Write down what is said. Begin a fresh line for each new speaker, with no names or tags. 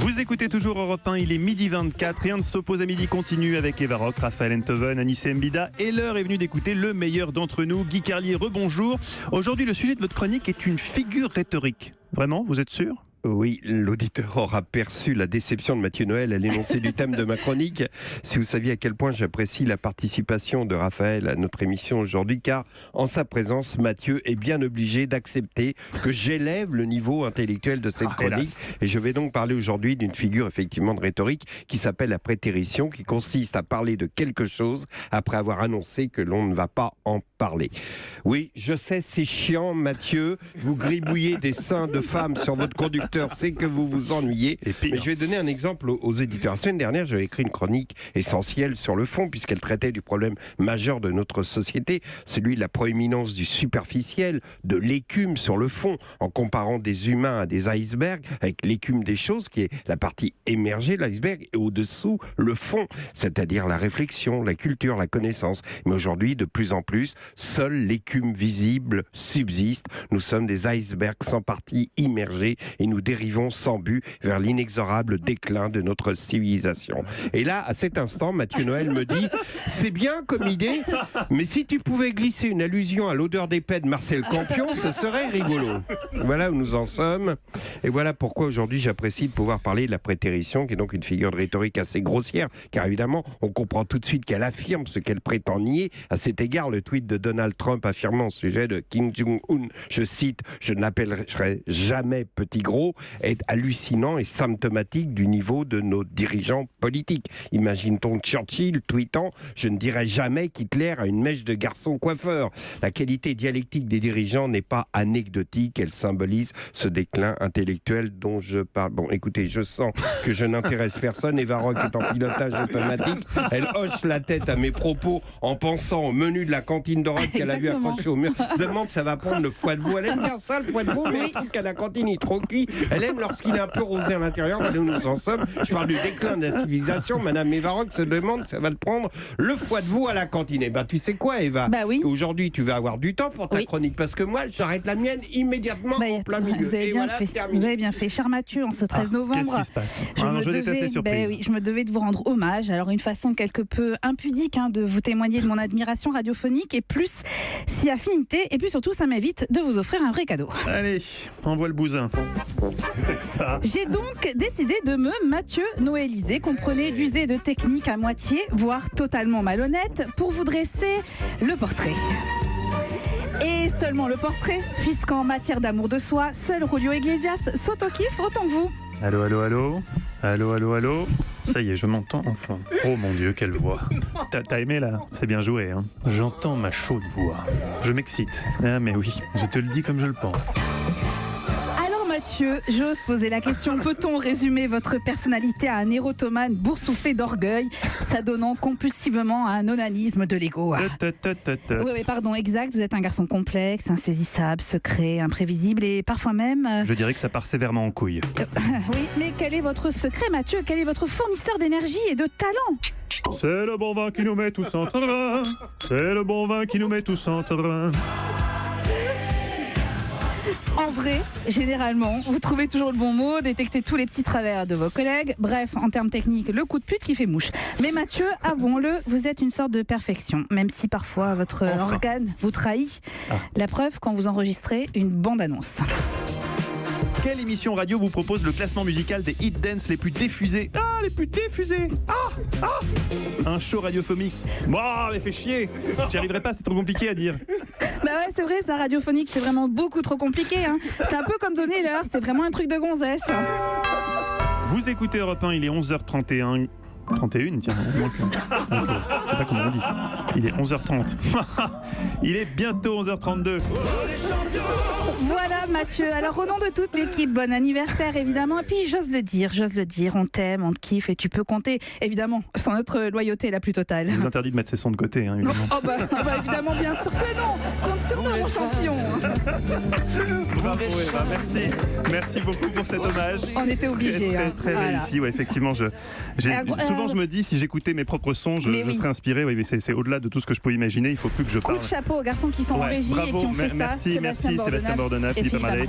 Vous écoutez toujours Europe 1, il est midi 24, rien ne s'oppose à midi continue avec Eva Rock, Raphaël Enthoven, Anissé Mbida et l'heure est venue d'écouter le meilleur d'entre nous, Guy Carlier, rebonjour. Aujourd'hui le sujet de votre chronique est une figure rhétorique. Vraiment, vous êtes sûr ?
Oui, l'auditeur aura perçu la déception de Mathieu Noël à l'énoncé du thème de ma chronique. Si vous saviez à quel point j'apprécie la participation de Raphaël à notre émission aujourd'hui, car en sa présence, Mathieu est bien obligé d'accepter que j'élève le niveau intellectuel de cette chronique.
Hélas.
Et je vais donc parler aujourd'hui d'une figure effectivement de rhétorique qui s'appelle la prétérition, qui consiste à parler de quelque chose après avoir annoncé que l'on ne va pas en parler. Oui, je sais, c'est chiant, Mathieu, vous gribouillez des seins de femmes sur votre conducteur. C'est que vous vous ennuyez. Mais je vais donner un exemple aux éditeurs. La semaine dernière, j'avais écrit une chronique essentielle sur le fond, puisqu'elle traitait du problème majeur de notre société, celui de la proéminence du superficiel, de l'écume sur le fond, en comparant des humains à des icebergs, avec l'écume des choses, qui est la partie émergée de l'iceberg, et au-dessous, le fond, c'est-à-dire la réflexion, la culture, la connaissance. Mais aujourd'hui, de plus en plus, seule l'écume visible subsiste. Nous sommes des icebergs sans partie immergés, et nous dérivons sans but vers l'inexorable déclin de notre civilisation. Et là, à cet instant, Mathieu Noël me dit « C'est bien comme idée, mais si tu pouvais glisser une allusion à l'odeur d'épais de Marcel Campion, ce serait rigolo. » Voilà où nous en sommes. Et voilà pourquoi aujourd'hui j'apprécie de pouvoir parler de la prétérition, qui est donc une figure de rhétorique assez grossière, car évidemment, on comprend tout de suite qu'elle affirme ce qu'elle prétend nier. À cet égard, le tweet de Donald Trump affirmant au sujet de Kim Jong-un, je cite « Je ne l'appellerai jamais petit gros », est hallucinant et symptomatique du niveau de nos dirigeants politiques. Imagine-t-on Churchill tweetant « Je ne dirai jamais qu'Hitler a une mèche de garçon coiffeur ». La qualité dialectique des dirigeants n'est pas anecdotique, elle symbolise ce déclin intellectuel dont je parle. Bon, écoutez, je sens que je n'intéresse personne. Eva Rock est en pilotage automatique. Elle hoche la tête à mes propos en pensant au menu de la cantine d'Europe qu'elle a vu accroché au mur. Demande ça va prendre le foie de veau. Elle aime bien ça, le foie de veau, mais elle trouve qu'à la cantine il est trop cuit. Elle aime lorsqu'il est un peu rosé à l'intérieur. Voilà où nous en sommes. Je parle du déclin de la civilisation. Madame Eva Rock se demande ça va te prendre le foie de veau à la cantine. Eh ben, tu sais quoi, Eva ?
Bah oui.
Aujourd'hui, tu vas avoir du temps pour ta chronique parce que moi, j'arrête la mienne immédiatement en plein milieu.
Vous avez bien fait. Vous avez bien fait. Cher Mathieu, en ce 13 novembre,
qu'est-ce qui se passe ?
je me devais de vous rendre hommage. Alors, une façon quelque peu impudique de vous témoigner de mon admiration radiophonique et plus si affinité. Et puis surtout, ça m'évite de vous offrir un vrai cadeau.
Allez, envoie le bousin. C'est ça.
J'ai donc décidé de me Mathieu Noëliser, comprenez d'user de techniques à moitié, voire totalement malhonnêtes, pour vous dresser le portrait. Et seulement le portrait, puisqu'en matière d'amour de soi, seul Julio Iglesias s'auto-kiffe autant que vous.
Allô, allô, allô ? Allô, allô, allô ? Ça y est, je m'entends enfin. Oh mon Dieu, quelle voix. T'as aimé là ? C'est bien joué, hein ? J'entends ma chaude voix. Je m'excite. Ah mais oui, je te le dis comme je le pense.
Mathieu, j'ose poser la question, peut-on résumer votre personnalité à un érotomane boursouflé d'orgueil, s'adonnant compulsivement à un onanisme de l'ego ? Oui, pardon, exact, vous êtes un garçon complexe, insaisissable, secret, imprévisible et parfois même...
Je dirais que ça part sévèrement en couille.
Oui, mais quel est votre secret, Mathieu ? Quel est votre fournisseur d'énergie et de talent ?
C'est le bon vin qui nous met tous en train. C'est le bon vin qui nous met tous en train.
En vrai, généralement, vous trouvez toujours le bon mot, détectez tous les petits travers de vos collègues. Bref, en termes techniques, le coup de pute qui fait mouche. Mais Mathieu, avouons-le, vous êtes une sorte de perfection, même si parfois votre organe vous trahit. La preuve quand vous enregistrez une bande-annonce.
Quelle émission radio vous propose le classement musical des hit dance les plus diffusés ? Les plus diffusés ! Un show radiophonique. Mais fais chier ! J'y arriverai pas, c'est trop compliqué à dire.
Bah ouais, c'est vrai, ça radiophonique, c'est vraiment beaucoup trop compliqué. C'est un peu comme donner l'heure, c'est vraiment un truc de gonzesse.
Vous écoutez Europe 1, il est 11h31. 31, tiens, je sais pas comment on dit. Il est 11h30. Il est bientôt 11h32.
Voilà Mathieu, alors au nom de toute l'équipe, bon anniversaire évidemment. Et puis j'ose le dire, on t'aime, on te kiffe et tu peux compter évidemment sur notre loyauté la plus totale.
Je vous interdis de mettre ses sons de côté, évidemment.
Évidemment, bien sûr que non. Compte sur nous mon champion.
Bravo Eva, merci beaucoup pour cet hommage.
On était obligés.
Très réussi, effectivement. Souvent je me dis si j'écoutais mes propres sons, je serais inspiré, mais c'est au-delà de tout ce que je peux imaginer, il faut plus que je parle.
Coup de chapeau aux garçons qui sont en régie et qui ont fait ça.
Merci Sébastien Bordona, Philippe Amardet.